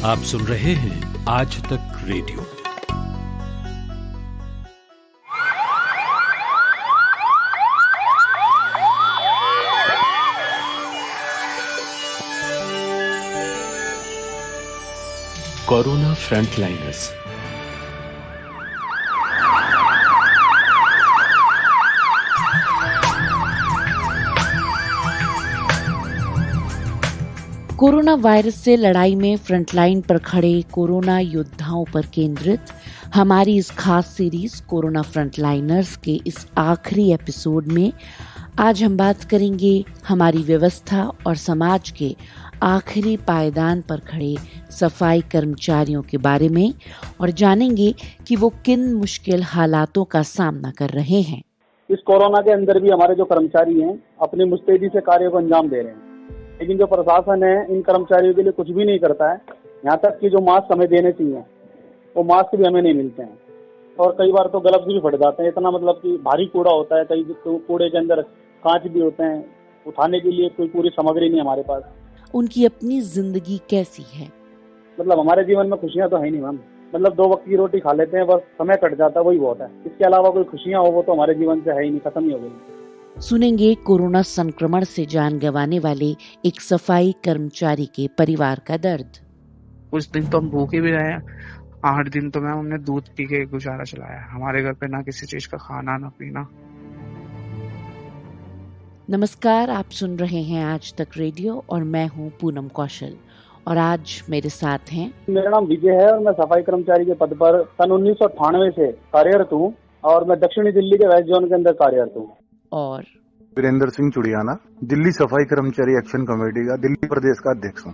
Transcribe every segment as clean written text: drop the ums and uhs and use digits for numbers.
आप सुन रहे हैं आज तक radio. Corona frontliners. Corona virus से लड़ाई में फ्रंटलाइन पर खड़े कोरोना योद्धाओं पर केंद्रित हमारी इस खास सीरीज कोरोना फ्रंटलाइनर्स के इस आखिरी एपिसोड में आज हम बात करेंगे हमारी व्यवस्था और समाज के आखिरी पायदान पर खड़े सफाई कर्मचारियों के बारे में और जानेंगे कि वो किन मुश्किल हालातों का सामना कर रहे हैं। इस कोरोना के अंदर भी हमारे जो कर्मचारी हैं अपनी मुस्तैदी से कार्यों को अंजाम दे रहे हैं, लेकिन जो प्रशासन है इन कर्मचारियों के लिए कुछ भी नहीं करता है। यहाँ तक कि जो मास्क हमें देने चाहिए वो मास्क भी हमें नहीं मिलते हैं और कई बार तो ग्लव्स भी फट जाते हैं। इतना मतलब कि भारी कूड़ा होता है, कई कूड़े के अंदर कांच भी होते हैं, उठाने के लिए कोई पूरी सामग्री नहीं हमारे पास। उनकी अपनी जिंदगी कैसी है? मतलब हमारे जीवन में खुशियाँ तो है नहीं मैम। मतलब 2 वक्त की रोटी खा लेते हैं, बस समय कट जाता है, वही बहुत है। इसके अलावा कोई खुशियाँ हो वो तो हमारे जीवन से है ही नहीं, खत्म ही हो गई। सुनेंगे कोरोना संक्रमण से जान गंवाने वाले एक सफाई कर्मचारी के परिवार का दर्द। कुछ दिन तो हम भूखे भी रहे हैं, 8 दिन तो मैम हमने दूध पी के गुजारा चलाया। हमारे घर पे ना किसी चीज का खाना ना पीना। नमस्कार, आप सुन रहे हैं आज तक रेडियो और मैं हूं पूनम कौशल और आज मेरे साथ हैं। मेरा नाम विजय है और मैं सफाई कर्मचारी के पद पर सन 1998 से कार्यरत हूँ और मैं दक्षिणी दिल्ली के वेस्ट जोन के अंदर कार्यरत हूँ। और वीरेंद्र सिंह चुड़ियाना, दिल्ली सफाई कर्मचारी एक्शन कमेटी का दिल्ली प्रदेश का अध्यक्ष हूँ।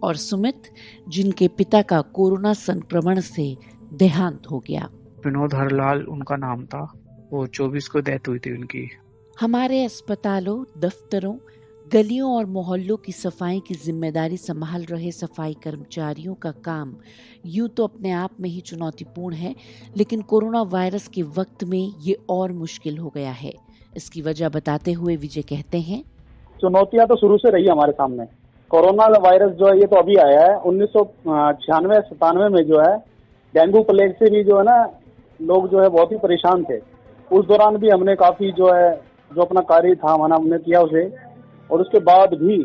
और सुमित, जिनके पिता का कोरोना संक्रमण से देहांत हो गया। विनोद हरलाल उनका नाम था, वो 24 को डेथ हुई थी उनकी। हमारे अस्पतालों, दफ्तरों, गलियों और मोहल्लों की सफाई की जिम्मेदारी संभाल रहे सफाई कर्मचारियों का काम यूं तो अपने आप में ही चुनौतीपूर्ण है, लेकिन कोरोना वायरस के वक्त में ये और मुश्किल हो गया है। इसकी वजह बताते हुए विजय कहते हैं, चुनौतियां तो शुरू से रही हमारे सामने। कोरोना वायरस जो है ये तो अभी आया है। 1996-97 में जो है डेंगू प्लेग से भी जो है ना लोग जो है बहुत ही परेशान थे। उस दौरान भी हमने काफी जो है जो अपना कार्य था हमने किया उसे, और उसके बाद भी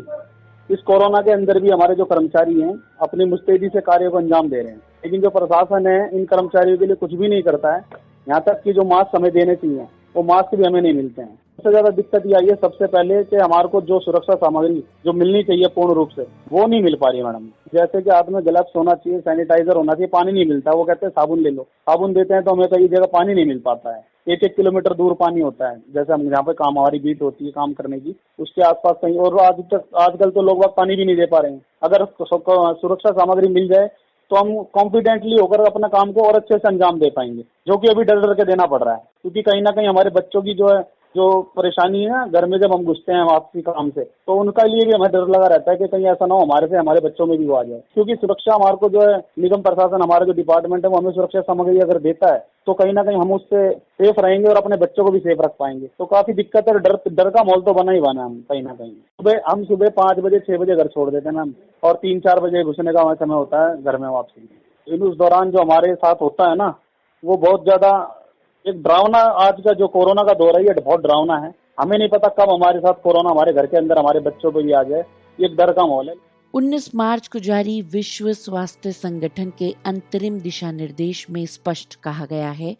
इस कोरोना के अंदर भी हमारे जो कर्मचारी हैं अपनी मुस्तैदी से कार्यों को अंजाम दे रहे हैं, लेकिन जो प्रशासन है इन कर्मचारियों के लिए कुछ भी नहीं करता है। यहाँ तक कि जो मास्क हमें देने चाहिए वो मास्क भी हमें नहीं मिलते हैं। सबसे ज्यादा दिक्कत ये आई है सबसे पहले कि हमारे को जो सुरक्षा सामग्री जो मिलनी चाहिए पूर्ण रूप से वो नहीं मिल पा रही है मैडम। जैसे कि हाथ में ग्लव्स होना चाहिए, सैनिटाइजर होना चाहिए, पानी नहीं मिलता। वो कहते हैं साबुन ले लो, साबुन देते हैं तो हमें कई जगह पानी नहीं मिल पाता है। 1-1 किलोमीटर दूर पानी होता है। जैसे हम जहाँ पे काम हमारी बीट होती है काम करने की, उसके आसपास कहीं, और आजकल तो लोग पानी भी नहीं दे पा रहे हैं। अगर सुरक्षा सामग्री मिल जाए तो हम कॉन्फिडेंटली होकर अपना काम को और अच्छे से अंजाम दे पाएंगे, जो कि अभी डर डर के देना पड़ रहा है। क्योंकि कहीं ना कहीं हमारे बच्चों की जो परेशानी है ना, घर में जब हम घुसते हैं वापसी काम से, तो उनका लिए भी हमें डर लगा रहता है कि कहीं ऐसा ना हो हमारे से हमारे बच्चों में भी वो आ जाए। क्योंकि सुरक्षा हमारे को जो है निगम प्रशासन, हमारा जो डिपार्टमेंट है वो हमें सुरक्षा सामग्री अगर देता है तो कहीं ना कहीं हम उससे सेफ रहेंगे और अपने बच्चों को भी सेफ रख पाएंगे। तो काफी दिक्कत है, डर का माहौल तो बना ही बना हम कहीं ना कहीं। हम सुबह 5 बजे 6 बजे घर छोड़ देते हैं मैम, और 3-4 बजे घुसने का समय होता है घर में वापसी। उस दौरान जो हमारे साथ होता है ना वो बहुत ज्यादा एक डरावना, आज का जो कोरोना का दौर है ये बहुत डरावना है। हमें नहीं पता कब हमारे साथ कोरोना हमारे घर के अंदर हमारे बच्चों पे भी आ जाए। ये एक डर का माहौल है। 19 मार्च को जारी विश्व स्वास्थ्य संगठन के अंतरिम दिशा निर्देश में स्पष्ट कहा गया है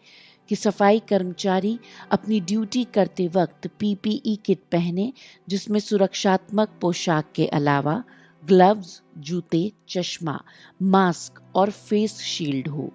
कि सफाई कर्मचारी अपनी ड्यूटी करते वक्त पीपीई किट पहने, जिसमें सुरक्षात्मक पोशाक के अलावा ग्लव्स, जूते, चश्मा, मास्क और फेस शील्ड हो।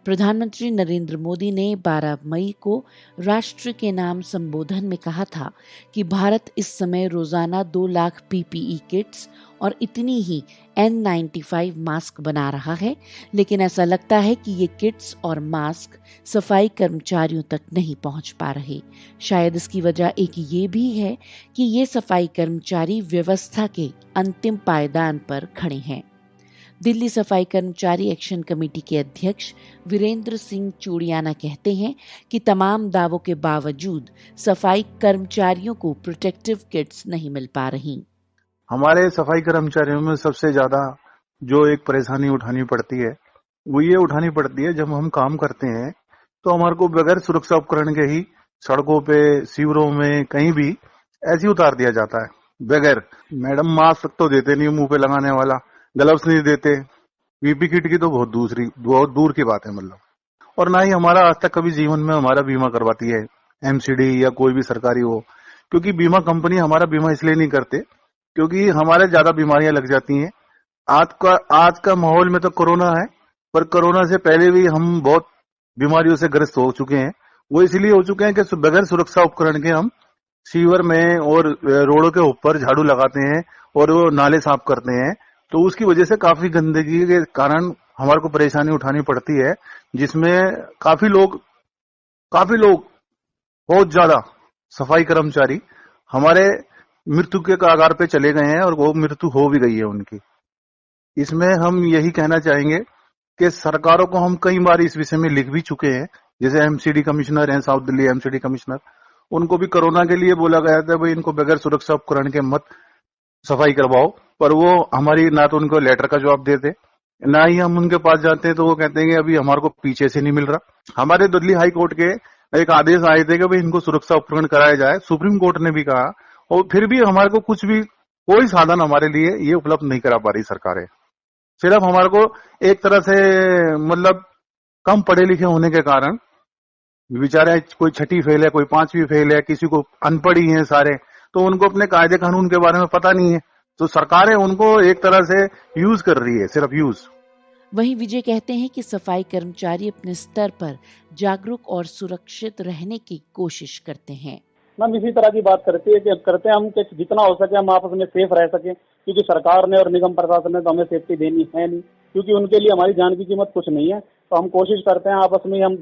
प्रधानमंत्री नरेंद्र मोदी ने 12 मई को राष्ट्र के नाम संबोधन में कहा था कि भारत इस समय रोजाना 2 लाख पीपीई किट्स और इतनी ही N95 मास्क बना रहा है, लेकिन ऐसा लगता है कि ये किट्स और मास्क सफाई कर्मचारियों तक नहीं पहुंच पा रहे। शायद इसकी वजह एक ये भी है कि ये सफाई कर्मचारी व्यवस्था के अंतिम पायदान पर खड़े हैं। दिल्ली सफाई कर्मचारी एक्शन कमेटी के अध्यक्ष वीरेंद्र सिंह चूड़ियाना कहते हैं कि तमाम दावों के बावजूद सफाई कर्मचारियों को प्रोटेक्टिव किट्स नहीं मिल पा रही। हमारे सफाई कर्मचारियों में सबसे ज्यादा जो एक परेशानी उठानी पड़ती है वो ये उठानी पड़ती है, जब हम काम करते हैं तो हमारे को बगैर सुरक्षा उपकरण के ही सड़कों पे, सीवरों में, कहीं भी ऐसे ही उतार दिया जाता है बगैर। मैडम मास्क तो देते नहीं मुंह पे लगाने वाला, ग्लव्स नहीं देते, पीपी किट की तो बहुत दूर की बात है मतलब। और ना ही हमारा आज तक कभी जीवन में हमारा बीमा करवाती है एमसीडी या कोई भी सरकारी हो, क्योंकि बीमा कंपनी हमारा बीमा इसलिए नहीं करते क्योंकि हमारे ज्यादा बीमारियां लग जाती हैं। आज का माहौल में तो कोरोना है, पर कोरोना से पहले भी हम बहुत बीमारियों से ग्रस्त हो चुके हैं। वो इसलिए हो चुके हैं कि बगैर सुरक्षा उपकरण के हम सीवर में और रोडों के ऊपर झाड़ू लगाते हैं और वो नाले साफ करते हैं, तो उसकी वजह से काफी गंदगी के कारण हमारे को परेशानी उठानी पड़ती है, जिसमें काफी लोग बहुत ज्यादा सफाई कर्मचारी हमारे मृत्यु के कगार पे चले गए हैं और वो मृत्यु हो भी गई है उनकी। इसमें हम यही कहना चाहेंगे कि सरकारों को हम कई बार इस विषय में लिख भी चुके हैं, जैसे एमसीडी कमिश्नर हैं, साउथ दिल्ली एमसीडी कमिश्नर, उनको भी कोरोना के लिए बोला गया था भाई इनको बगैर सुरक्षा उपकरण के मत सफाई करवाओ, पर वो हमारी ना तो उनको लेटर का जवाब देते, ना ही हम उनके पास जाते हैं तो वो कहते हैं कि अभी हमारे को पीछे से नहीं मिल रहा। हमारे दिल्ली हाई कोर्ट के एक आदेश आए थे कि भाई इनको सुरक्षा उपकरण कराया जाए, सुप्रीम कोर्ट ने भी कहा, और फिर भी हमारे को कोई साधन हमारे लिए ये उपलब्ध नहीं करा पा रही सरकारें। सिर्फ हमारे को एक तरह से मतलब कम पढ़े लिखे होने के कारण बेचारे, कोई छठी फेल है, कोई 5वीं फेल है, किसी को अनपढ़ ही है सारे, तो उनको अपने कायदे कानून के बारे में पता नहीं है, तो सरकारें उनको एक तरह से यूज कर रही है, सिर्फ यूज। वहीं विजय कहते हैं कि सफाई कर्मचारी अपने स्तर पर जागरूक और सुरक्षित रहने की कोशिश करते हैं। मैम इसी तरह की बात करते हैं हम कि जितना हो सके हम आपस में सेफ रह सके, क्योंकि सरकार ने और निगम प्रशासन ने तो हमें सेफ्टी देनी है नहीं, क्योंकि उनके लिए हमारी जान की कीमत कुछ नहीं है। तो हम कोशिश करते हैं आपस में हम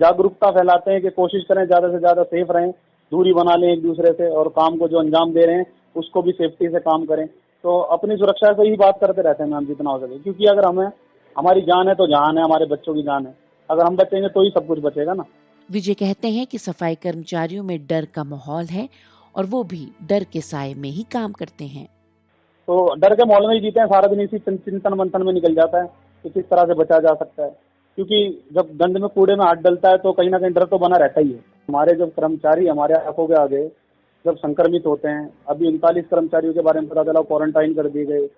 जागरूकता फैलाते हैं कि कोशिश करें ज्यादा से ज्यादा सेफ रहें, दूरी बना लें एक दूसरे से, और काम को जो अंजाम दे रहे हैं उसको भी सेफ्टी से काम करें। तो अपनी सुरक्षा से ही बात करते रहते हैं मैम जितना हो सके, क्योंकि अगर हमारी जान है तो जान है, हमारे बच्चों की जान है, अगर हम बचेंगे तो ही सब कुछ बचेगा ना। विजय कहते हैं कि सफाई कर्मचारियों में डर का माहौल है और वो भी डर के साए में ही काम करते हैं। तो डर के माहौल में ही जीते हैं, सारा दिन इसी चिंतन मंथन में निकल जाता है कि किस तरह से बचा जा सकता है, क्योंकि जब गंद में कूड़े में हाथ डलता है तो कहीं ना कहीं डर तो बना रहता ही है। हमारे जब कर्मचारी हमारे आंखों के आगे जब संक्रमित होते हैं, अभी 39 कर्मचारियों के बारे में पता चला क्वारंटाइन कर दिए गए,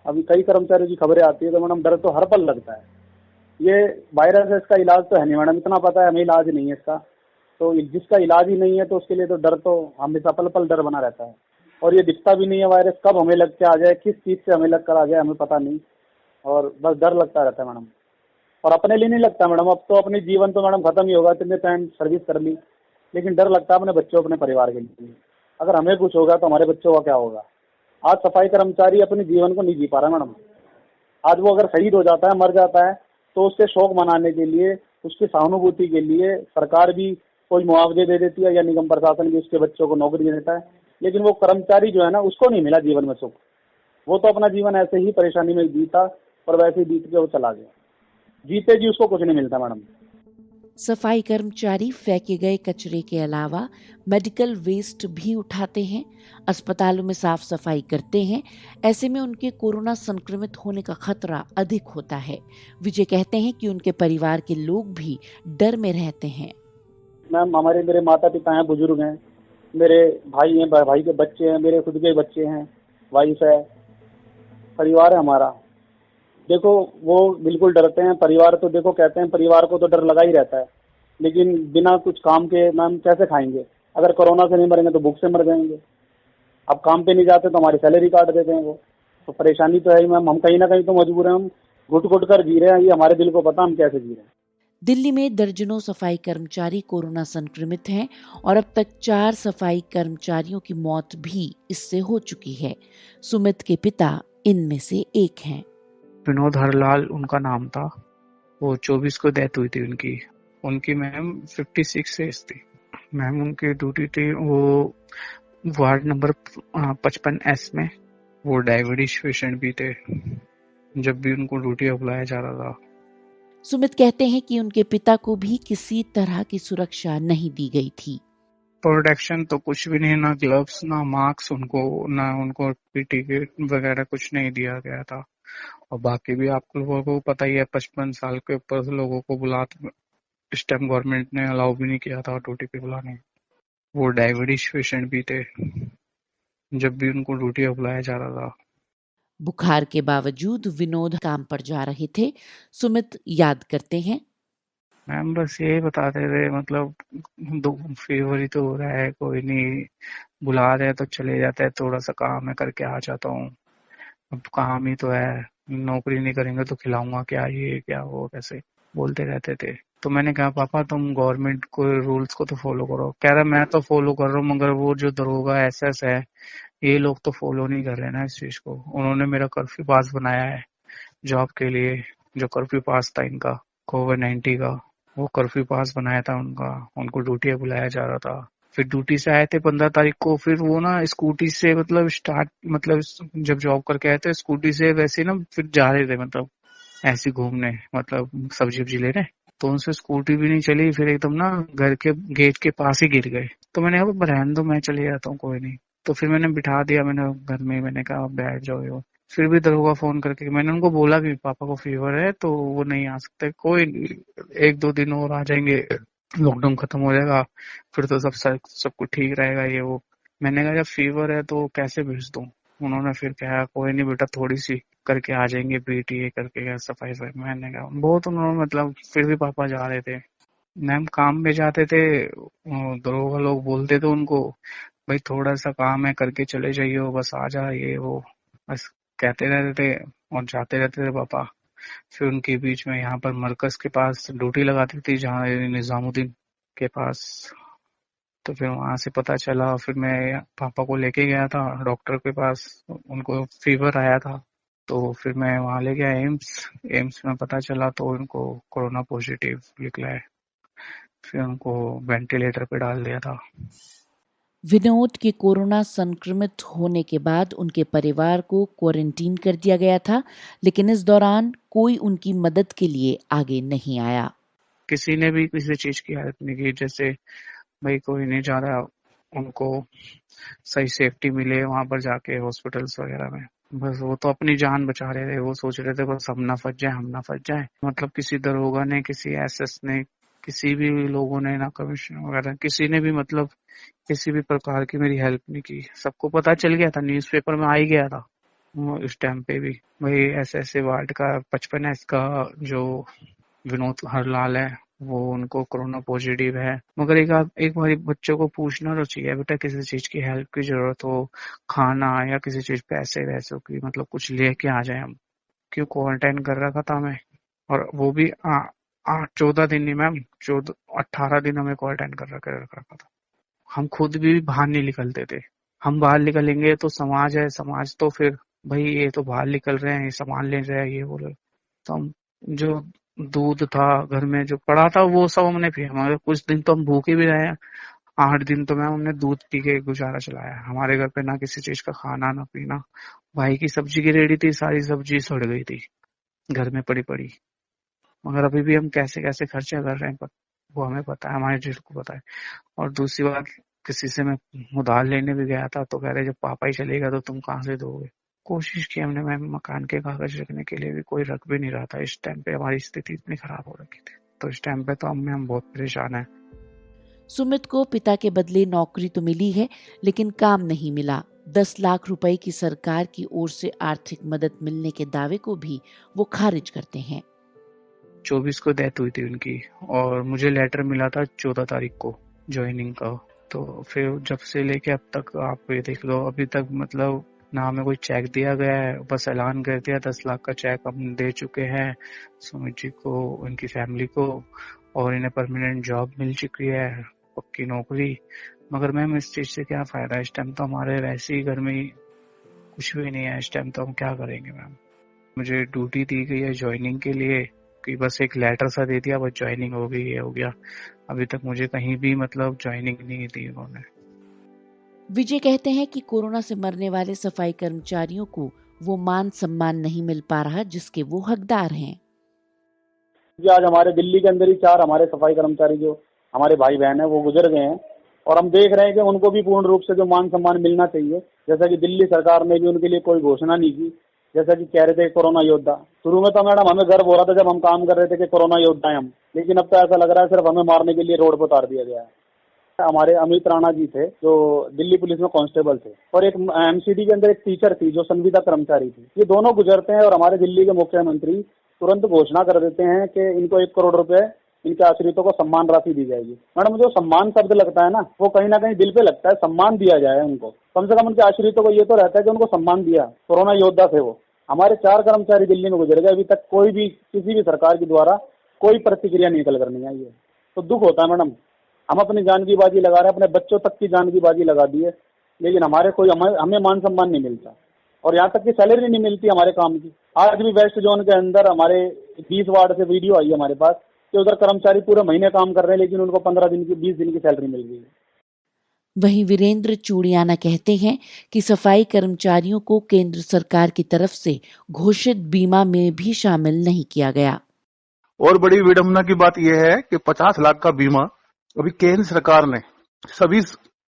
अभी कई कर्मचारियों की खबरें आती है, तो मैडम डर तो हर पल लगता है। ये वायरस है, इसका इलाज तो है नहीं मैडम, इतना पता है हमें, इलाज नहीं है इसका, तो जिसका इलाज ही नहीं है तो उसके लिए तो डर तो हमेशा पल पल डर बना रहता है। और ये दिखता भी नहीं है वायरस, कब हमें लग के आ जाए, किस चीज से हमें लग कर आ जाए हमें पता नहीं, और बस डर लगता रहता है मैडम। और अपने लिए नहीं लगता मैडम, अब तो अपने जीवन तो मैडम खत्म ही होगा, इतने टाइम सर्विस कर ली, लेकिन डर लगता है अपने बच्चों, अपने परिवार के लिए। अगर हमें कुछ होगा तो हमारे बच्चों का क्या होगा। आज सफाई कर्मचारी अपने जीवन को नहीं जी पा रहा मैडम। आज वो अगर शहीद हो जाता है, मर जाता है, तो उसके शोक मनाने के लिए, उसकी सहानुभूति के लिए सरकार भी कोई मुआवजे दे देती है या निगम प्रशासन भी उसके बच्चों को नौकरी दे देता है, लेकिन वो कर्मचारी जो है ना उसको नहीं मिला जीवन में सुख। वो तो अपना जीवन ऐसे ही परेशानी में जीता और वैसे ही बीत के वो चला गया, जीते जी उसको कुछ नहीं मिलता मैडम। सफाई कर्मचारी फेंके गए कचरे के अलावा मेडिकल वेस्ट भी उठाते हैं, अस्पतालों में साफ सफाई करते हैं। ऐसे में उनके कोरोना संक्रमित होने का खतरा अधिक होता है। विजय कहते हैं कि उनके परिवार के लोग भी डर में रहते हैं। मैम मेरे माता पिता हैं, बुजुर्ग हैं, मेरे भाई हैं, भाई के बच्चे हैं, मेरे खुद के बच्चे हैं, वाइफ है, परिवार है हमारा। देखो वो बिल्कुल डरते हैं, परिवार तो देखो कहते हैं परिवार को तो डर लगा ही रहता है, लेकिन बिना कुछ काम के मैम कैसे खाएंगे। अगर कोरोना से नहीं मरेंगे तो भूख से मर जाएंगे। अब काम पे नहीं जाते तो हमारी सैलरी काट देते हैं वो, तो परेशानी तो है ही मैम। हम कहीं ना कहीं तो मजबूर हैं, हम घुट घुट कर जी रहे हैं, ये हमारे दिल को पता हम कैसे जी रहे हैं। दिल्ली में दर्जनों सफाई कर्मचारी कोरोना संक्रमित हैं और अब तक 4 सफाई कर्मचारियों की मौत भी इससे हो चुकी है। सुमित के पिता इनमें से एक हैं। विनोद हरलाल उनका नाम था, वो 24 को डेथ हुई थी उनकी मैम 56 एज थी मैम। उनकी ड्यूटी थी वो वार्ड नंबर 55S में, वो डायबिटीज पेशेंट भी थे, जब भी उनको ड्यूटी पे बुलाया जा रहा था। सुमित कहते हैं कि उनके पिता को भी किसी तरह की सुरक्षा नहीं दी गई थी। प्रोटेक्शन तो कुछ भी नहीं, ना ग्लव्स ना मास्क, उनको ना उनको पीटी किट वगैरह कुछ नहीं दिया गया था। और बाकी भी आप लोगों को पता ही है 55 साल के ऊपर से लोगों को बुला, इस टाइम गवर्नमेंट ने अलाउ भी नहीं किया था ड्यूटी पे बुलाने। वो डायबिटीज पेशेंट भी थे, जब भी उनको ड्यूटी पे बुलाया जा रहा था। बुखार के बावजूद विनोद काम पर जा रहे थे। सुमित याद करते हैं, मैम बस यही बताते थे, मतलब दो फीवर ही तो हो रहा है, कोई नहीं, बुला रहे हैं तो चले जाते हैं, थोड़ा सा काम है करके आ जाता हूँ, अब काम ही तो है, नौकरी नहीं करेंगे तो खिलाऊंगा क्या, ये क्या वो, कैसे बोलते रहते थे। तो मैंने कहा पापा तुम गवर्नमेंट को रूल्स को तो फॉलो करो। कह रहा मैं तो फॉलो कर रहा हूँ, मगर वो जो दरोगा एसएस है ये लोग तो फॉलो नहीं कर रहे ना इस चीज को। उन्होंने मेरा कर्फ्यू पास बनाया है जॉब के लिए, जो कर्फ्यू पास था इनका कोविड-19 का, वो कर्फ्यू पास बनाया था उनका, उनको ड्यूटी पे बुलाया जा रहा था। फिर ड्यूटी से आए थे 15 तारीख को, फिर वो ना स्कूटी से मतलब स्टार्ट, मतलब जब जॉब करके आए थे स्कूटी से वैसे ना फिर जा रहे थे, मतलब ऐसे घूमने, मतलब सब्जी वब्जी लेने, तो उनसे स्कूटी भी नहीं चली, फिर एकदम ना घर के गेट के पास ही गिर गए। तो मैंने कहा रहने दो, मैं चले जाता हूँ कोई नहीं। तो फिर मैंने बिठा दिया, मैंने घर में, मैंने कहा बैठ जाओ। फिर भी दरोगा फोन करके, मैंने उनको बोला भी पापा को फीवर है तो वो नहीं आ सकते, कोई नहीं, 1-2 दिन और आ जाएंगे, लॉकडाउन खत्म हो जाएगा, फिर तो सब कुछ ठीक रहेगा ये वो। मैंने कहा जब फीवर है तो कैसे भेज दूं। उन्होंने फिर कहा कोई नहीं बेटा, थोड़ी सी करके आ जाएंगे पीटीए करके सफाई सफाई। मैंने कहा बहुत, उन्होंने मतलब, फिर भी पापा जा रहे थे। मैम काम पे जाते थे, दरोगा लोग बोलते थे उनको भाई थोड़ा सा काम है करके चले जाइए, बस आ जा ये वो, बस कहते रहते थे और जाते रहते थे पापा। फिर उनके बीच में यहाँ पर मरकज के पास ड्यूटी लगाती थी, जहाँ निजामुद्दीन के पास। तो फिर वहां से पता चला, फिर मैं पापा को लेके गया था डॉक्टर के पास, उनको फीवर आया था, तो फिर मैं वहां ले गया एम्स में पता चला तो उनको कोरोना पॉजिटिव निकला है, फिर उनको वेंटिलेटर पे डाल दिया था। विनोद के कोरोना संक्रमित होने के बाद उनके परिवार को क्वारंटीन कर दिया गया था, लेकिन इस दौरान कोई उनकी मदद के लिए आगे नहीं आया। किसी ने भी किसी चीज की हेल्प नहीं की, जैसे भाई कोई नहीं जा रहा, उनको सही सेफ्टी मिले वहां पर जाके हॉस्पिटल्स वगैरह में, बस वो तो अपनी जान बचा रहे थे, वो सोच रहे थे बस हम ना फंस जाए। मतलब किसी दरोगा ने, किसी एसएस ने, किसी भी लोगों ने ना, कमिश्नर वगैरह किसी ने भी मतलब किसी भी प्रकार की मेरी हेल्प नहीं की। सबको पता चल गया था, न्यूज़पेपर में आ ही गया था वो इस टाइम पे भी, भाई ऐसे ऐसे वार्ड का 55 का जो विनोद हरलाल है वो उनको कोरोना पॉजिटिव है। मगर एक बार बच्चों को पूछना तो चाहिए बेटा, किसी चीज की हेल्प की जरूरत हो, खाना या किसी चीज पैसे वैसे की, मतलब कुछ लेके आ जाए हम, क्यों क्वारंटाइन कर रखा था हमें, और वो भी 14 दिन नहीं मैम, 18 दिन हमें क्वारंटाइन कर रखा था। हम खुद भी बाहर नहीं निकलते थे, हम बाहर निकलेंगे तो समाज है, समाज तो फिर भाई ये तो बाहर निकल रहे हैं, ये सामान ले रहे हैं, ये बोले। तो हम जो दूध था घर में जो पड़ा था वो सब हमने पिया, मगर कुछ दिन तो हम भूखे भी रहे हैं। 8 दिन तो मैम हमने दूध पी के गुजारा चलाया। हमारे घर पे ना किसी चीज का खाना ना पीना। भाई की सब्जी की रेडी थी, सारी सब्जी सड़ गई थी घर में पड़ी पड़ी, मगर अभी भी हम कैसे कैसे खर्चा कर रहे हैं वो हमें पता है, हमारे दिल को पता है। और दूसरी बात, किसी से मैं उधार लेने भी गया था तो कह रहे जब पापा ही चलेगा तो तुम कहाँ से दोगे। कोशिश की हमने मैम, मकान के कागज रखने के लिए भी कोई रख भी नहीं रहा था। इस टाइम पे हमारी स्थिति इतनी खराब हो रखी थी, तो इस टाइम पे तो हम बहुत परेशान है। सुमित को पिता के बदले नौकरी तो मिली है, लेकिन काम नहीं मिला। 10 लाख रुपए की सरकार की ओर से आर्थिक मदद मिलने के दावे को भी वो खारिज करते हैं। 24 को डेथ हुई थी उनकी, और मुझे लेटर मिला था 14 तारीख को ज्वाइनिंग का। तो फिर जब से लेके अब तक आप ये देख लो, अभी तक मतलब ना हमें कोई चेक दिया गया है, बस ऐलान कर दिया 10 लाख का चेक हम दे चुके हैं सुमित जी को, उनकी फैमिली को, और इन्हें परमानेंट जॉब मिल चुकी है, पक्की नौकरी। मगर मैम इस चीज से क्या फायदा, इस टाइम तो हमारे वैसे ही घर में कुछ भी नहीं है, इस टाइम तो हम क्या करेंगे मैम। मुझे ड्यूटी दी गई है ज्वाइनिंग के लिए कि बस एक लेटर सा दे दिया, बस ज्वाइनिंग हो गई, ये हो गया। अभी तक मुझे कहीं भी मतलब ज्वाइनिंग नहीं दी उन्होंने। विजय कहते हैं कि कोरोना से मरने वाले सफाई कर्मचारियों को वो मान सम्मान नहीं मिल पा रहा जिसके वो हकदार हैं। जी आज हमारे दिल्ली के अंदर ही 4 हमारे सफाई कर्मचारी जो हमारे भाई बहन है वो गुजर गए हैं, और हम देख रहे हैं कि उनको भी पूर्ण रूप से जो मान सम्मान मिलना चाहिए, जैसा कि दिल्ली सरकार ने भी उनके लिए कोई घोषणा नहीं की, जैसा कि कह रहे थे कोरोना योद्धा। शुरू में तो मैडम हमें गर्व हो रहा था जब हम काम कर रहे थे कि कोरोना योद्धा है हम, लेकिन अब तो ऐसा लग रहा है सिर्फ हमें मारने के लिए रोड पर उतार दिया गया है। हमारे अमित राणा जी थे जो दिल्ली पुलिस में कांस्टेबल थे, और एक एमसीडी के अंदर एक टीचर थी जो संविदा कर्मचारी थी। ये दोनों गुजरते हैं और हमारे दिल्ली के मुख्यमंत्री तुरंत घोषणा कर देते हैं कि इनको 1 करोड़ रुपए इनके आश्रितों को सम्मान राशि दी जाएगी। मैडम जो सम्मान शब्द लगता है ना, वो कहीं ना कहीं दिल पे लगता है। सम्मान दिया जाए उनको, कम से कम उनके आश्रितों को ये तो रहता है कि उनको सम्मान दिया। कोरोना योद्धा थे वो। हमारे 4 कर्मचारी दिल्ली में गुजर गए, अभी तक कोई भी किसी भी सरकार के द्वारा कोई प्रतिक्रिया निकल कर नहीं आई है। तो दुख होता है मैडम। हम अपनी जान की बाजी लगा रहे हैं, अपने बच्चों तक की जान की बाजी लगा दी है, लेकिन हमें मान सम्मान नहीं मिलता, और यहाँ तक की सैलरी नहीं मिलती हमारे काम की। आज भी वेस्ट जोन के अंदर हमारे 20 वार्ड से वीडियो आई है हमारे पास कि उधर कर्मचारी पूरे महीने काम कर रहे हैं, लेकिन उनको 15 दिन की 20 दिन की सैलरी मिल गई है। वहीं वीरेंद्र चूड़ियाना कहते हैं कि सफाई कर्मचारियों को केंद्र सरकार की तरफ से घोषित बीमा में भी शामिल नहीं किया गया। और बड़ी विडंबना की बात यह है कि 50 लाख का बीमा अभी केंद्र सरकार ने सभी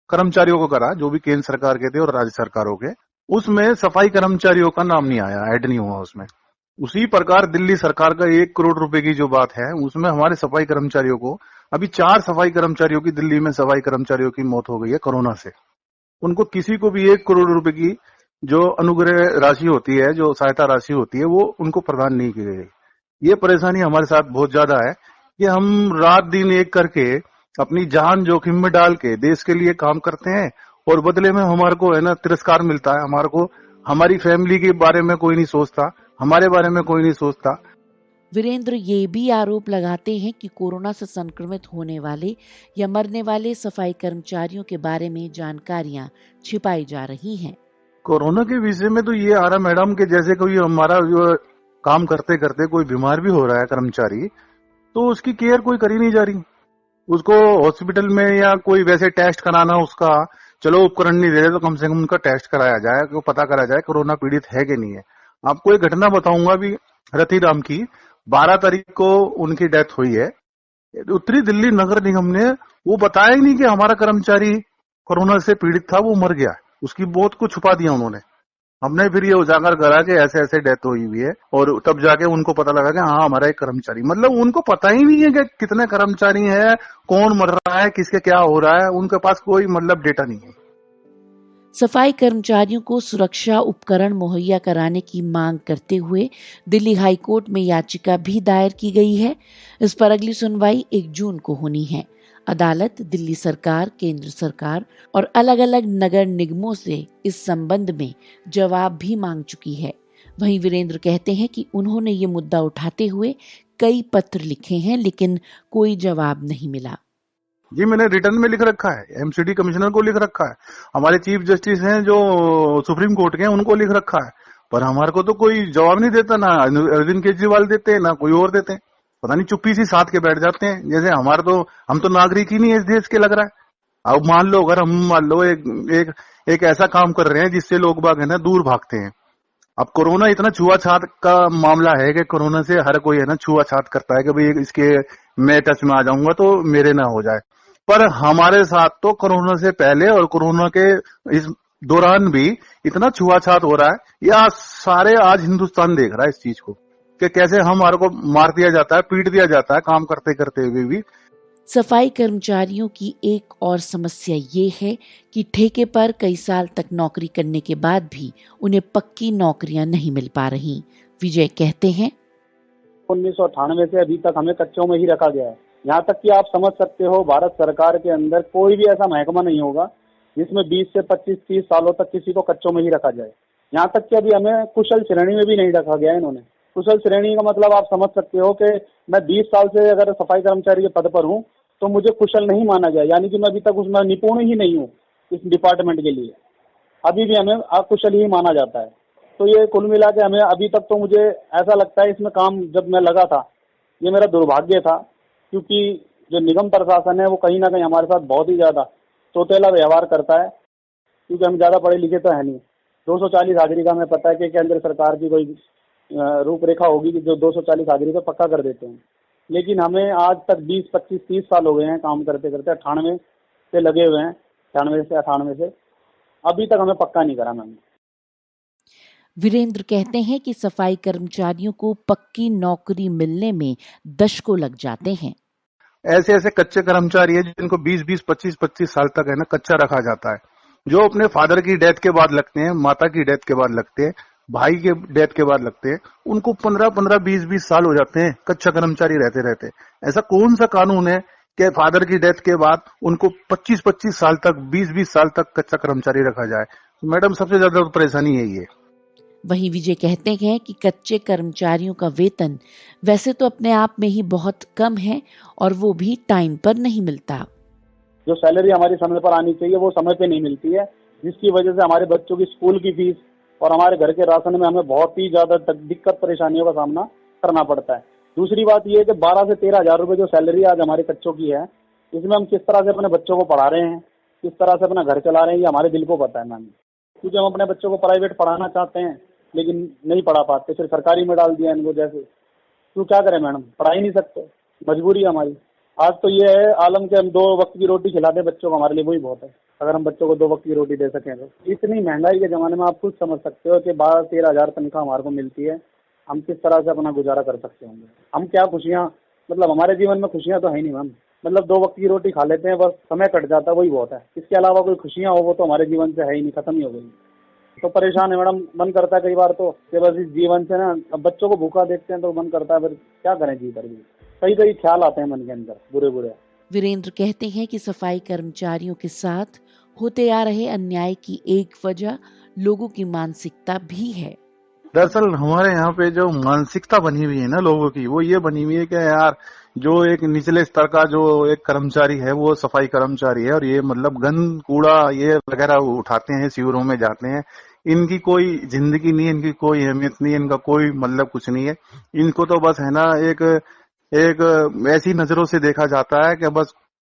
कर्मचारियों को करा, जो भी केंद्र सरकार के थे और राज्य सरकारों के। उसमें सफाई कर्मचारियों का नाम नहीं आया, ऐड नहीं हुआ उसमें। उसी प्रकार दिल्ली सरकार का 1 करोड़ रुपए की जो बात है, उसमें हमारे सफाई कर्मचारियों को अभी 4 सफाई कर्मचारियों की दिल्ली में सफाई कर्मचारियों की मौत हो गई है कोरोना से। उनको किसी को भी 1 करोड़ रुपए की जो अनुग्रह राशि होती है, जो सहायता राशि होती है, वो उनको प्रदान नहीं की गई। ये परेशानी हमारे साथ बहुत ज्यादा है कि हम रात दिन एक करके अपनी जान जोखिम में डाल के देश के लिए काम करते हैं, और बदले में हमारे को है ना तिरस्कार मिलता है। हमारे को हमारी फैमिली के बारे में कोई नहीं सोचता, हमारे बारे में कोई नहीं सोचता। वीरेंद्र ये भी आरोप लगाते हैं कि कोरोना से संक्रमित होने वाले या मरने वाले सफाई कर्मचारियों के बारे में जानकारियां छिपाई जा रही हैं। कोरोना के विषय में तो ये आ रहा मैडम कि जैसे कोई हमारा जो काम करते करते कोई बीमार भी हो रहा है कर्मचारी, तो उसकी केयर कोई करी नहीं जा रही। उसको हॉस्पिटल में या कोई वैसे टेस्ट कराना, उसका चलो उपकरण नहीं दे रहे तो कम से कम उनका टेस्ट कराया जाए, को पता करा जाए कोरोना पीड़ित है कि नहीं है। आपको एक घटना बताऊंगा भी रतिराम की। 12 तारीख को उनकी डेथ हुई है। उत्तरी दिल्ली नगर निगम ने वो बताया ही नहीं कि हमारा कर्मचारी कोरोना से पीड़ित था, वो मर गया। उसकी मौत को छुपा दिया उन्होंने। हमने फिर ये उजागर करा कि ऐसे ऐसे डेथ हुई है, और तब जाके उनको पता लगा कि हाँ हमारा एक कर्मचारी, मतलब उनको पता ही नहीं है कि कितने कर्मचारी हैं, कौन मर रहा है, किसके क्या हो रहा है, उनके पास कोई मतलब डेटा नहीं है। सफाई कर्मचारियों को सुरक्षा उपकरण मुहैया कराने की मांग करते हुए दिल्ली हाई कोर्ट में याचिका भी दायर की गई है। इस पर अगली सुनवाई 1 जून को होनी है। अदालत दिल्ली सरकार, केंद्र सरकार और अलग अलग नगर निगमों से इस संबंध में जवाब भी मांग चुकी है। वहीं वीरेंद्र कहते हैं कि उन्होंने ये मुद्दा उठाते हुए कई पत्र लिखे हैं, लेकिन कोई जवाब नहीं मिला। जी मैंने रिटर्न में लिख रखा है, एमसीडी कमिश्नर को लिख रखा है, हमारे चीफ जस्टिस हैं जो सुप्रीम कोर्ट के हैं उनको लिख रखा है, पर हमारे को तो कोई जवाब नहीं देता। ना अरविंद केजरीवाल देते हैं, ना कोई और देते हैं। पता नहीं चुप्पी सी साथ के बैठ जाते हैं, जैसे हम तो नागरिक ही नहीं है इस देश के लग रहा है। अब मान लो, अगर हम मान लो एक ऐसा काम कर रहे हैं जिससे लोग बाग है ना दूर भागते हैं। अब कोरोना इतना छुआछात का मामला है कि कोरोना से हर कोई है ना छुआछात करता है कि भाई इसके मैं टच में आ जाऊंगा तो मेरे ना हो जाए। पर हमारे साथ तो कोरोना से पहले और कोरोना के इस दौरान भी इतना छुआछात हो रहा है, या सारे आज हिंदुस्तान देख रहा है इस चीज को कि कैसे हमारे को मार दिया जाता है, पीट दिया जाता है काम करते करते हुए भी। सफाई कर्मचारियों की एक और समस्या ये है कि ठेके पर कई साल तक नौकरी करने के बाद भी उन्हें पक्की नौकरियां नहीं मिल पा रही। विजय कहते हैं 1998 से अभी तक हमें कच्चों में ही रखा गया है। यहाँ तक कि आप समझ सकते हो भारत सरकार के अंदर कोई भी ऐसा महकमा नहीं होगा जिसमें 20 से 25-30 सालों तक किसी को कच्चों में ही रखा जाए। यहाँ तक कि अभी हमें कुशल श्रेणी में भी नहीं रखा गया है इन्होंने। कुशल श्रेणी का मतलब आप समझ सकते हो कि मैं 20 साल से अगर सफाई कर्मचारी के पद पर हूँ तो मुझे कुशल नहीं माना गया, यानी कि मैं अभी तक उसमें निपुण ही नहीं हूँ इस डिपार्टमेंट के लिए। अभी भी हमें अकुशल ही माना जाता है। तो ये कुल मिला के हमें अभी तक तो मुझे ऐसा लगता है इसमें काम जब मैं लगा था ये मेरा दुर्भाग्य था, क्योंकि जो निगम प्रशासन है वो कहीं ना कहीं हमारे साथ बहुत ही ज्यादा सौतेला व्यवहार करता है, क्योंकि हम ज्यादा पढ़े लिखे तो है नहीं। 240 हाजिरी का हमें पता है कि केंद्र सरकार की कोई रूपरेखा होगी कि जो 240 हाजिरी पे पक्का कर देते हैं, लेकिन हमें आज तक 20, 25, 30 साल हो गए हैं काम करते करते। 98 से लगे हुए हैं, 98 से अभी तक हमें पक्का नहीं करा मैंने। वीरेंद्र कहते हैं कि सफाई कर्मचारियों को पक्की नौकरी मिलने में दशकों लग जाते हैं। ऐसे ऐसे कच्चे कर्मचारी है जिनको 20-20, 25-25 साल तक है ना कच्चा रखा जाता है, जो अपने फादर की डेथ के बाद लगते हैं, माता की डेथ के बाद लगते हैं, भाई के डेथ के बाद लगते हैं, उनको 15-15, 20-20 साल हो जाते हैं कच्चा कर्मचारी रहते रहते। ऐसा कौन सा कानून है कि फादर की डेथ के बाद उनको 25-25 साल तक, 20-20 साल तक कच्चा कर्मचारी रखा जाए? तो मैडम सबसे ज्यादा परेशानी यही है। वहीं विजय कहते हैं कि कच्चे कर्मचारियों का वेतन वैसे तो अपने आप में ही बहुत कम है और वो भी टाइम पर नहीं मिलता। जो सैलरी हमारी समय पर आनी चाहिए वो समय पे नहीं मिलती है, जिसकी वजह से हमारे बच्चों की स्कूल की फीस और हमारे घर के राशन में हमें बहुत ही ज्यादा दिक्कत परेशानियों का सामना करना पड़ता है। दूसरी बात यह है कि 12 से 13 हजार रुपए जो सैलरी आज हमारे बच्चों की है, इसमें हम किस तरह से अपने बच्चों को पढ़ा रहे हैं, किस तरह से अपना घर चला रहे हैं, ये हमारे दिल को पता है मैम। क्योंकि हम अपने बच्चों को प्राइवेट पढ़ाना चाहते हैं लेकिन नहीं पढ़ा पाते, फिर सरकारी में डाल दिया इनको। जैसे तो क्या करें मैडम, पढ़ा ही नहीं सकते, मजबूरी है हमारी। आज तो ये है आलम के हम 2 वक्त की रोटी खिला दें बच्चों को, हमारे लिए वही बहुत है। अगर हम बच्चों को 2 वक्त की रोटी दे सकें तो। इतनी महंगाई के जमाने में आप खुद समझ सकते हो कि 12-13 हजार तनख्वाह हमारे को मिलती है, हम किस तरह से अपना गुजारा कर सकते होंगे। हम क्या खुशियाँ, मतलब हमारे जीवन में खुशियाँ तो है नहीं मैम। मतलब 2 वक्त की रोटी खा लेते हैं, बस समय कट जाता है, वही बहुत है। इसके अलावा कोई खुशियाँ हो वो तो हमारे जीवन से है ही नहीं, खत्म ही हो गई। तो परेशान है मैडम, मन करता है कई बार तो कि बस इस जीवन से ना, अब बच्चों को भूखा देखते हैं तो मन करता है फिर क्या करें जी कर भी। कई कई ख्याल आते हैं मन के अंदर बुरे बुरे। वीरेंद्र कहते हैं कि सफाई कर्मचारियों के साथ होते आ रहे अन्याय की एक वजह लोगों की मानसिकता भी है। दरअसल हमारे यहाँ पे जो मानसिकता बनी हुई है ना लोगों की, वो ये बनी हुई है कि यार जो एक निचले स्तर का जो एक कर्मचारी है वो सफाई कर्मचारी है और ये मतलब गंद कूड़ा ये वगैरह उठाते हैं, शिविरों में जाते हैं, इनकी कोई जिंदगी नहीं है, इनकी कोई अहमियत नहीं है, इनका कोई मतलब कुछ नहीं है। इनको तो बस है ना एक एक ऐसी नजरों से देखा जाता है कि बस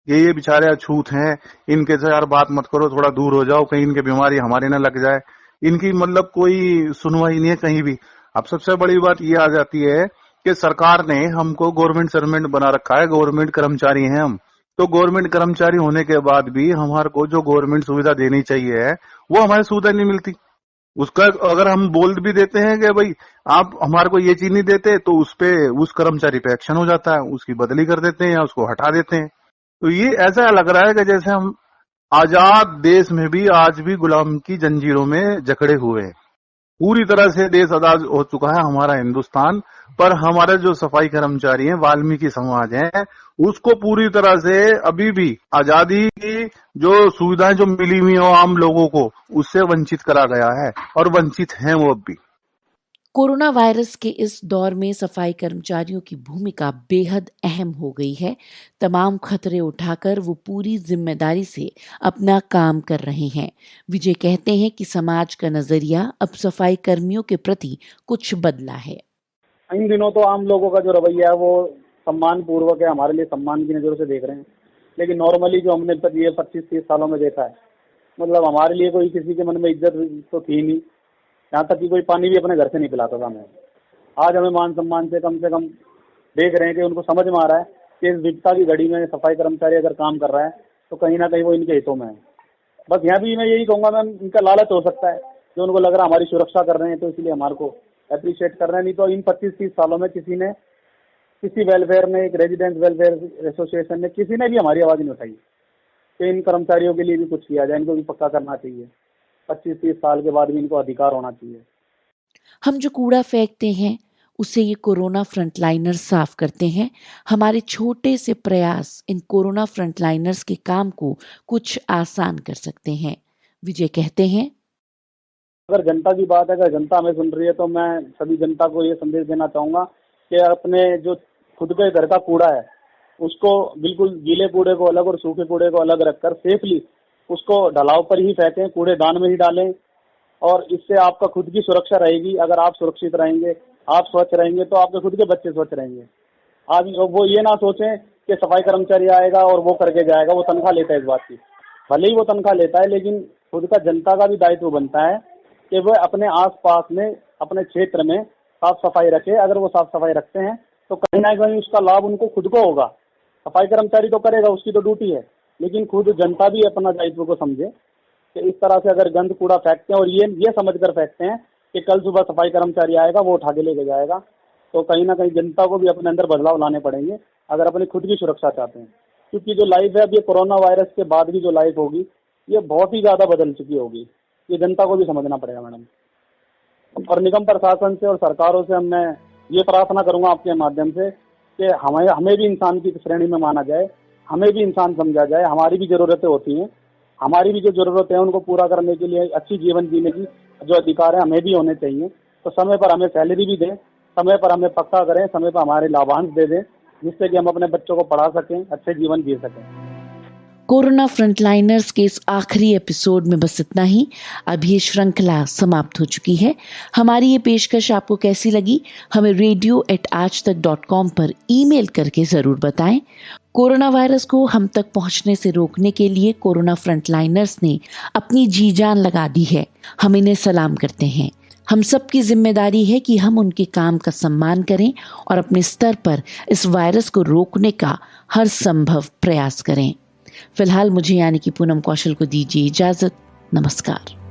ये बेचारे अछूत हैं, इनके से यार बात मत करो, थोड़ा दूर हो जाओ, कहीं इनके बीमारी हमारे ना लग जाए। इनकी मतलब कोई सुनवाई नहीं है कहीं भी। अब सबसे बड़ी बात ये आ जाती है कि सरकार ने हमको गवर्नमेंट सर्वेंट बना रखा है, गवर्नमेंट कर्मचारी हैं हम। तो गवर्नमेंट कर्मचारी होने के बाद भी हमारे को जो गवर्नमेंट सुविधा देनी चाहिए है वो हमारी सुविधा नहीं मिलती। उसका अगर हम बोल भी देते हैं कि भाई आप हमारे को ये चीज नहीं देते, तो उस पे उस कर्मचारी पे एक्शन हो जाता है, उसकी बदली कर देते हैं या उसको हटा देते हैं। तो ये ऐसा लग रहा है कि जैसे हम आजाद देश में भी आज भी गुलाम की जंजीरों में जकड़े हुए हैं। पूरी तरह से देश आजाद हो चुका है हमारा हिंदुस्तान, पर हमारे जो सफाई कर्मचारी हैं, वाल्मीकि समाज है, उसको पूरी तरह से अभी भी आजादी की जो सुविधाएं जो मिली हुई हो आम लोगों को, उससे वंचित करा गया है और वंचित हैं वो अब भी। कोरोना वायरस के इस दौर में सफाई कर्मचारियों की भूमिका बेहद अहम हो गई है। तमाम खतरे उठाकर वो पूरी जिम्मेदारी से अपना काम कर रहे हैं। विजय कहते हैं कि समाज का नजरिया अब सफाई कर्मियों के प्रति कुछ बदला है। इन दिनों तो आम लोगों का जो रवैया है वो सम्मान पूर्वक है, हमारे लिए सम्मान की नजरों से देख रहे हैं। लेकिन नॉर्मली जो हमने ये 25-30 सालों में देखा है, मतलब हमारे लिए कोई किसी के मन में इज्जत तो थी नहीं, यहाँ तक कि कोई पानी भी अपने घर से नहीं पिलाता था हमें। आज हमें मान सम्मान से कम देख रहे हैं कि उनको समझ में आ रहा है कि इस विपदा की घड़ी में सफाई कर्मचारी अगर काम कर रहा है तो कहीं ना कहीं वो इनके हितों में है। बस यहाँ भी मैं यही कहूंगा मैम, इनका लालच हो सकता है जो उनको लग रहा है हमारी सुरक्षा कर रहे हैं तो इसलिए हमारे को अप्रिशिएट कर रहे हैं। नहीं तो इन 25-30 सालों में किसी वेलफेयर ने, एक रेजिडेंट वेलफेयर एसोसिएशन ने, किसी ने भी हमारी आवाज नहीं उठाई कि इन कर्मचारियों के लिए भी कुछ किया जाए, इनको भी पक्का करना चाहिए। 25-30 साल के बाद भी इनको अधिकार होना चाहिए। हम जो कूड़ा फेंकते हैं उसे ये कोरोना फ्रंटलाइनर साफ करते हैं। हमारे छोटे से प्रयास इन कोरोना फ्रंटलाइनर्स के काम को कुछ आसान कर सकते हैं। विजय कहते हैं, अगर जनता की बात है, अगर जनता हमें सुन रही है तो मैं सभी जनता को ये संदेश देना चाहूंगा कि अपने जो खुद के घर का कूड़ा है उसको बिल्कुल गीले कूड़े को अलग और सूखे कूड़े को अलग रखकर सेफली उसको ढलाव पर ही फेंकें, कूड़ेदान में ही डालें। और इससे आपका खुद की सुरक्षा रहेगी। अगर आप सुरक्षित रहेंगे, आप स्वच्छ रहेंगे तो आपके खुद के बच्चे स्वच्छ रहेंगे। आज वो ये ना सोचें कि सफाई कर्मचारी आएगा और वो करके जाएगा, वो तनख्वाह लेता है इस बात की, भले ही वो तनख्वाह लेता है, लेकिन खुद का जनता का भी दायित्व बनता है कि वो अपने आसपास में, अपने क्षेत्र में साफ सफाई रखे। अगर वो साफ सफाई रखते हैं तो कहीं ना कहीं उसका लाभ उनको खुद को होगा। सफाई कर्मचारी तो करेगा, उसकी तो ड्यूटी है, लेकिन खुद जनता भी अपना दायित्व को समझे कि इस तरह से अगर गंद कूड़ा फेंकते हैं और ये समझकर फेंकते हैं कि कल सुबह सफाई कर्मचारी आएगा, वो उठा के लेके जाएगा। तो कहीं ना कहीं जनता को भी अपने अंदर बदलाव लाने पड़ेंगे अगर अपनी खुद की सुरक्षा चाहते हैं, क्योंकि जो लाइफ है अब ये कोरोना वायरस के बाद की जो लाइफ होगी ये बहुत ही ज्यादा बदल चुकी होगी। ये जनता को भी समझना पड़ेगा मैडम। और निगम प्रशासन से और सरकारों से मैं ये प्रार्थना करूंगा आपके माध्यम से कि हमें भी इंसान की श्रेणी में माना जाए, हमें भी इंसान समझा जाए। हमारी भी जरूरतें होती हैं, हमारी भी जो जरूरतें हैं उनको पूरा करने के लिए अच्छी जीवन जीने की जो अधिकार है हमें भी होने चाहिए। तो समय पर हमें सैलरी भी दें, समय पर हमें पक्का करें, समय पर हमारे लाभांश दे दें, जिससे कि हम अपने बच्चों को पढ़ा सकें, अच्छे जीवन जी सकें। कोरोना फ्रंटलाइनर्स के इस आखिरी एपिसोड में बस इतना ही। अब ये श्रृंखला समाप्त हो चुकी है। हमारी ये पेशकश आपको कैसी लगी, हमें radio@aajtak.com पर ईमेल करके जरूर बताएं। कोरोना वायरस को हम तक पहुंचने से रोकने के लिए कोरोना फ्रंटलाइनर्स ने अपनी जी जान लगा दी है। हम इन्हें सलाम करते हैं। हम सबकी जिम्मेदारी है कि हम उनके काम का सम्मान करें और अपने स्तर पर इस वायरस को रोकने का हर संभव प्रयास करें। फिलहाल मुझे यानी कि पूनम कौशल को दीजिए इजाजत। नमस्कार।